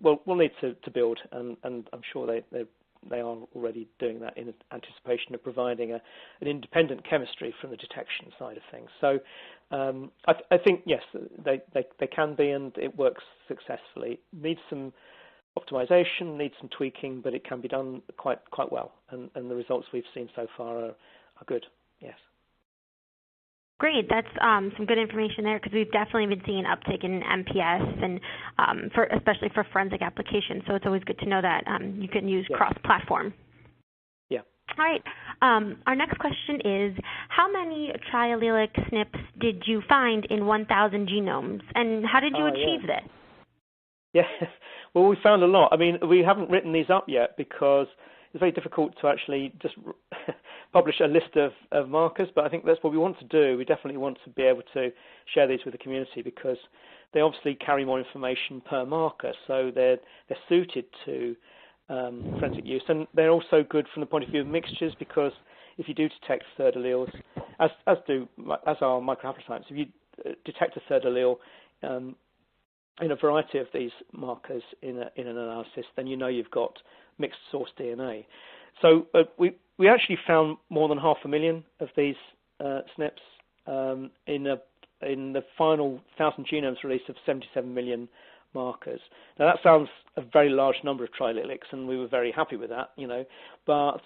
will need to build, and I'm sure they are already doing that in anticipation of providing an independent chemistry from the detection side of things. So I think, yes, they can be, and it works successfully. Needs some optimization, needs some tweaking, but it can be done quite well, and the results we've seen so far are good, yes. Great, that's some good information there, because we've definitely been seeing an uptick in MPS, and especially for forensic applications. So it's always good to know that you can use cross-platform. Yeah. All right. Our next question is, how many triallelic SNPs did you find in 1,000 genomes, and how did you achieve this? Yeah. Well, we found a lot. I mean, we haven't written these up yet because it's very difficult to actually just publish a list of markers, but I think that's what we want to do. We definitely want to be able to share these with the community because they obviously carry more information per marker, so they're suited to forensic use, and they're also good from the point of view of mixtures because if you do detect third alleles, as are microhaplotypes, if you detect a third allele in a variety of these markers in an analysis, then you know you've got mixed source DNA. So we actually found more than 500,000 of these SNPs in the final 1,000 genomes release of 77 million markers. Now that sounds a very large number of triallelics, and we were very happy with that, you know, but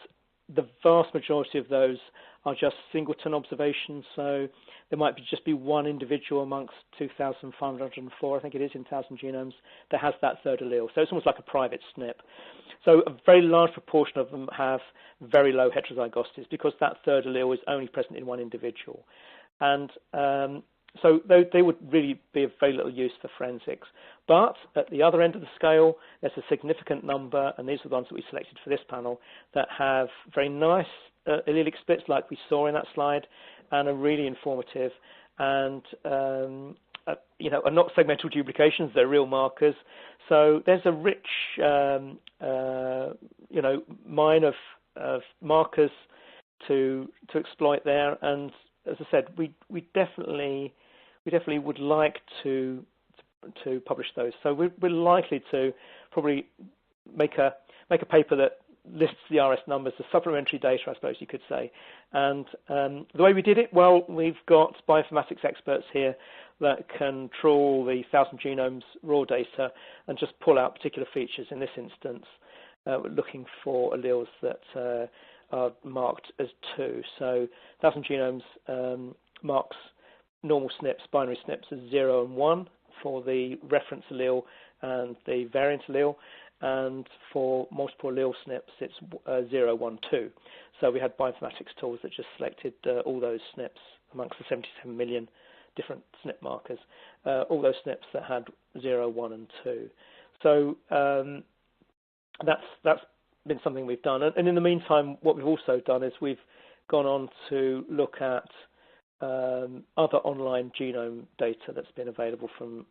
the vast majority of those are just singleton observations, so there might just be one individual amongst 2,504, I think it is, in 1,000 genomes that has that third allele. So it's almost like a private SNP. So a very large proportion of them have very low heterozygosities because that third allele is only present in one individual. And so they would really be of very little use for forensics. But at the other end of the scale, there's a significant number, and these are the ones that we selected for this panel, that have very nice allelic splits like we saw in that slide, and are really informative, and you know, are not segmental duplications, they're real markers. So there's a rich you know, mine of markers to exploit there, and as I said, we definitely would like to publish those. So we're likely to probably make a paper that lists the RS numbers, the supplementary data, I suppose you could say. And the way we did it, well, we've got bioinformatics experts here that can trawl the 1,000 genomes raw data and just pull out particular features. In this instance, we're looking for alleles that are marked as 2. So 1,000 genomes marks normal SNPs, binary SNPs, as 0 and 1 for the reference allele and the variant allele. And for multiple allele SNPs, it's 0, 1, 2. So we had bioinformatics tools that just selected all those SNPs amongst the 77 million different SNP markers, all those SNPs that had 0, 1, and 2. So that's been something we've done. And in the meantime, what we've also done is we've gone on to look at other online genome data that's been available from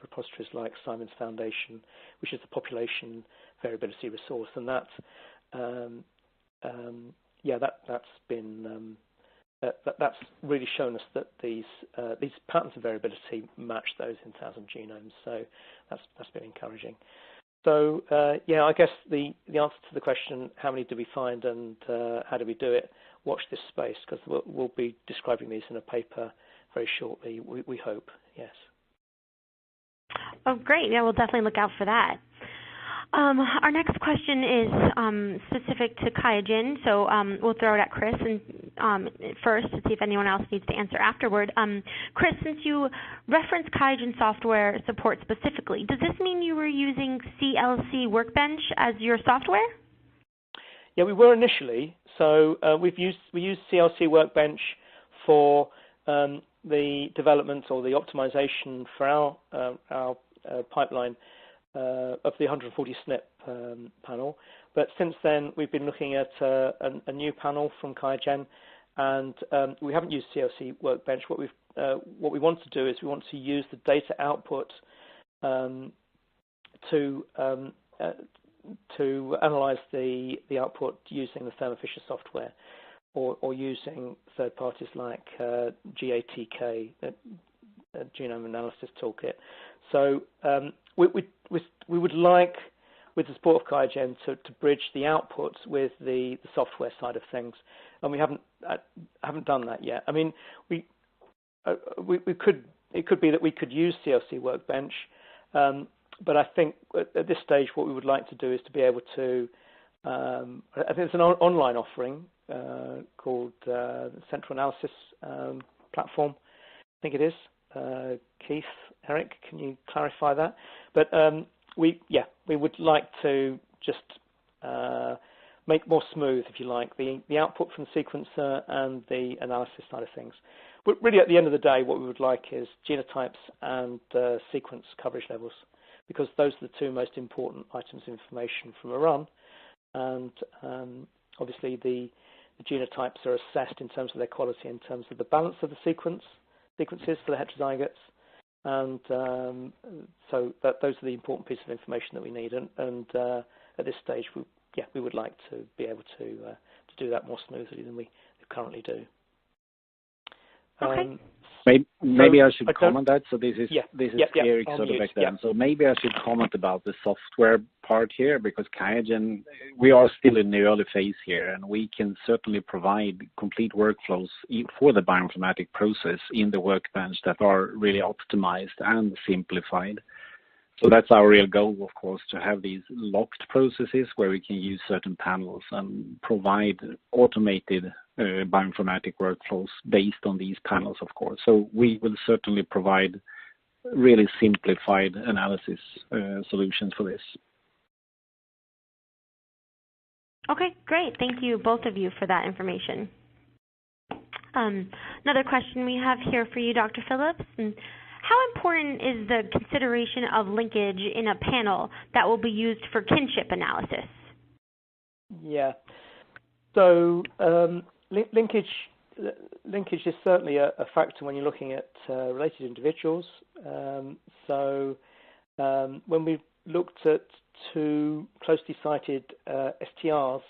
repositories like Simon's Foundation, which is the population variability resource, and that's really shown us that these patterns of variability match those in 1,000 genomes. So that's been encouraging. So I guess the answer to the question, how many do we find and how do we do it? Watch this space, because we'll be describing these in a paper very shortly. We hope, yes. Oh, great! Yeah, we'll definitely look out for that. Our next question is specific to QIAGEN, so we'll throw it at Chris and first to see if anyone else needs to answer afterward. Chris, since you referenced QIAGEN software support specifically, does this mean you were using CLC Workbench as your software? Yeah, we were initially. So we used CLC Workbench for the development or the optimization for our pipeline of the 140 SNP panel. But since then, we've been looking at a new panel from QIAGEN, and we haven't used CLC Workbench. What we want to do is we want to use the data output to analyze the output using the Thermo Fisher software, or using third parties like GATK, Genome Analysis Toolkit. So we would like, with the support of QIAGEN, to bridge the outputs with the software side of things, and we haven't done that yet. I mean, we could. It could be that we could use CLC Workbench, but I think at this stage what we would like to do is to be able to. I think it's an online offering called Central Analysis Platform. I think it is. Keith, Eric, can you clarify that? But we would like to just make more smooth, if you like, the output from the sequencer and the analysis side of things. But really, at the end of the day, what we would like is genotypes and sequence coverage levels, because those are the two most important items of information from a run. And obviously, the genotypes are assessed in terms of their quality, in terms of the balance of the sequences for the heterozygotes. And so those are the important pieces of information that we need. And at this stage, we would like to be able to do that more smoothly than we currently do. Okay. Maybe I should comment that. So this is Eric sort of back then. So maybe I should comment about the software part here, because QIAGEN, we are still in the early phase here, and we can certainly provide complete workflows for the bioinformatic process in the workbench that are really optimized and simplified. So that's our real goal, of course, to have these locked processes where we can use certain panels and provide automated bioinformatic workflows based on these panels, of course. So we will certainly provide really simplified analysis solutions for this. Okay, great. Thank you, both of you, for that information. Another question we have here for you, Dr. Phillips. How important is the consideration of linkage in a panel that will be used for kinship analysis? Yeah. So linkage is certainly a factor when you're looking at related individuals. When we looked at two closely cited STRs,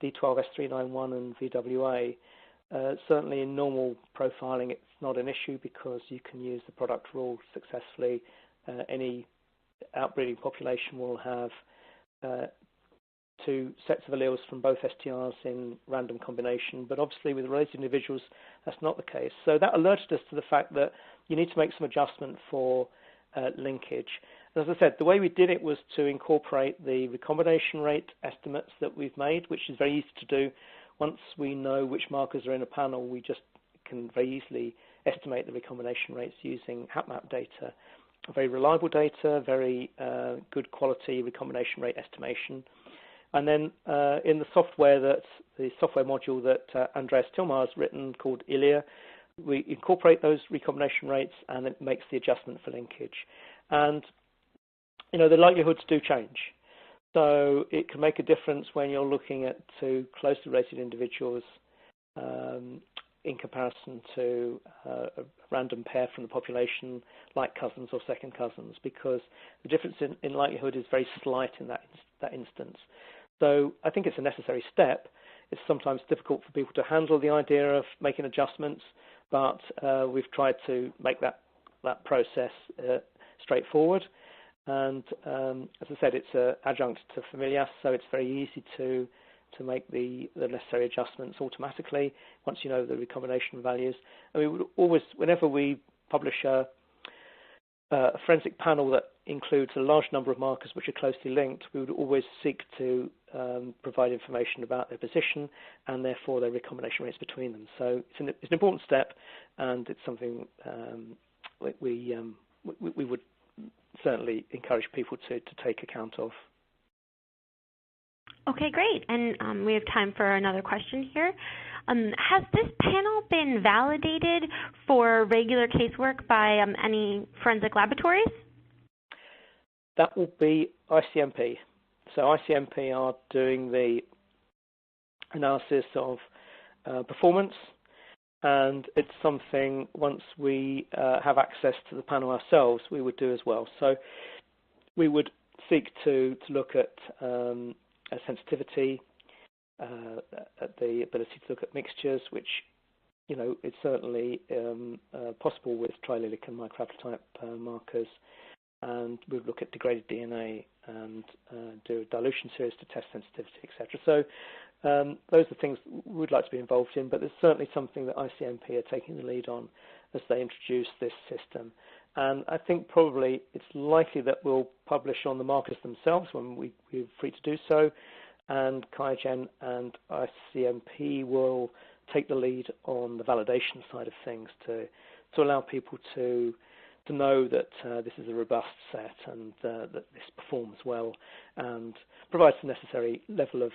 D12S391 and VWA, certainly in normal profiling it's not an issue, because you can use the product rule successfully. Any outbreeding population will have two sets of alleles from both STRs in random combination, but obviously with related individuals that's not the case. So that alerted us to the fact that you need to make some adjustment for linkage. As I said, the way we did it was to incorporate the recombination rate estimates that we've made, which is very easy to do. Once we know which markers are in a panel, we just can very easily estimate the recombination rates using HapMap data. Very reliable data, very good quality recombination rate estimation. And then in the software module that Andreas Tilmar has written called Allele, we incorporate those recombination rates, and it makes the adjustment for linkage. And the likelihoods do change. So it can make a difference when you're looking at two closely related individuals in comparison to a random pair from the population, like cousins or second cousins, because the difference in likelihood is very slight in that instance. So I think it's a necessary step. It's sometimes difficult for people to handle the idea of making adjustments, but we've tried to make that process straightforward. And as I said, it's an adjunct to Familias, so it's very easy to make the necessary adjustments automatically once you know the recombination values. And we would always, whenever we publish a forensic panel that includes a large number of markers which are closely linked, we would always seek to provide information about their position and therefore their recombination rates between them. So it's an important step, and it's something we would certainly encourage people to take account of. Okay, great. And we have time for another question here. Has this panel been validated for regular casework by any forensic laboratories? That will be ICMP. So ICMP are doing the analysis of performance, and it's something, once we have access to the panel ourselves, we would do as well. So we would seek to look at sensitivity, at the ability to look at mixtures, which, you know, it's certainly possible with triallelic and microhaplotype markers. And we would look at degraded DNA and do a dilution series to test sensitivity, etc. So those are things we would like to be involved in, but there's certainly something that ICMP are taking the lead on as they introduce this system. And I think probably it's likely that we'll publish on the markers themselves when we're free to do so, and QIAGEN and ICMP will take the lead on the validation side of things to allow people to know that this is a robust set and that this performs well and provides the necessary level of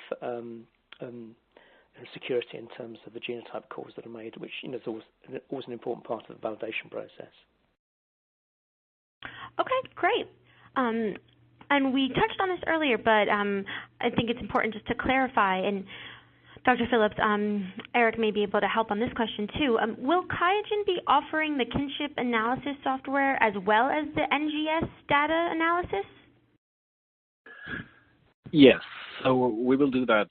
security in terms of the genotype calls that are made, which, you know, is always an important part of the validation process. Okay, great. And we touched on this earlier, but I think it's important just to clarify. And Dr. Phillips, Eric may be able to help on this question too. Will QIAGEN be offering the kinship analysis software as well as the NGS data analysis? Yes, so we will do that.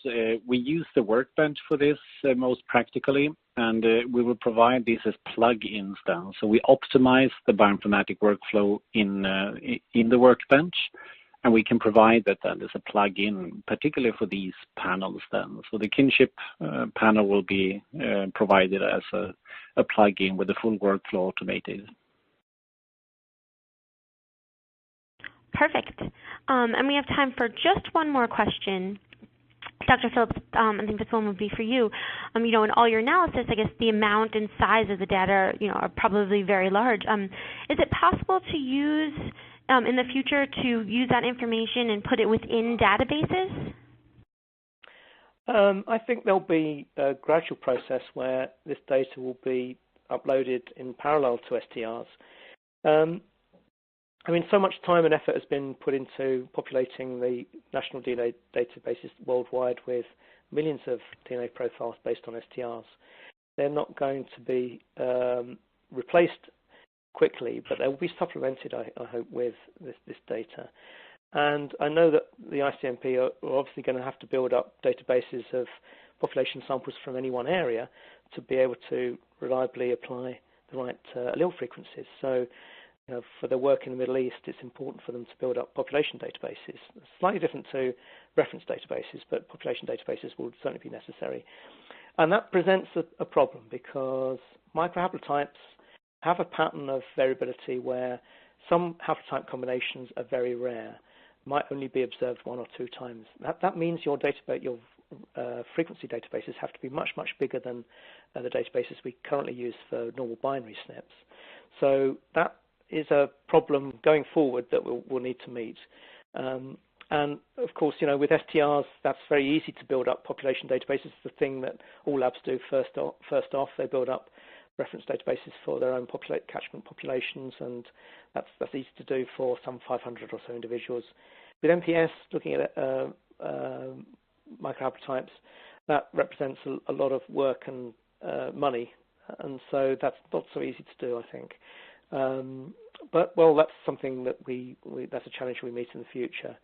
We use the workbench for this most practically, and we will provide these as plug-ins then. So we optimize the bioinformatic workflow in the workbench, and we can provide that then as a plug-in, particularly for these panels then. So the kinship panel will be provided as a plug-in with the full workflow automated. Perfect. And we have time for just one more question. Dr. Phillips, I think this one would be for you. You know, in all your analysis, I guess the amount and size of the data, you know, are probably very large. Is it possible to use, in the future, to use that information and put it within databases? I think there'll be a gradual process where this data will be uploaded in parallel to STRs. I mean, so much time and effort has been put into populating the national DNA databases worldwide with millions of DNA profiles based on STRs. They're not going to be replaced quickly, but they will be supplemented, I hope, with this data. And I know that the ICMP are obviously going to have to build up databases of population samples from any one area to be able to reliably apply the right allele frequencies. So, you know, for their work in the Middle East, it's important for them to build up population databases. It's slightly different to reference databases, but population databases will certainly be necessary. And that presents a problem because microhaplotypes have a pattern of variability where some haplotype combinations are very rare, might only be observed 1 or 2 times. That means your database, your frequency databases have to be much, much bigger than the databases we currently use for normal binary SNPs. So that is a problem going forward that we'll need to meet. And of course, you know, with STRs, that's very easy to build up population databases. It's the thing that all labs do first off. They build up reference databases for their own catchment populations, and that's easy to do for some 500 or so individuals. With MPS, looking at microhaplotypes, that represents a lot of work and money, and so that's not so easy to do, I think. But well, that's something that that's a challenge we meet in the future.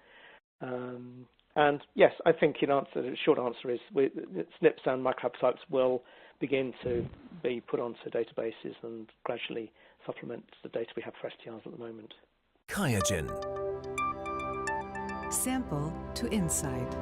And yes, I think the short answer is SNPs and microhaplotypes will begin to be put onto databases and gradually supplement the data we have for STRs at the moment. QIAGEN. Sample to insight.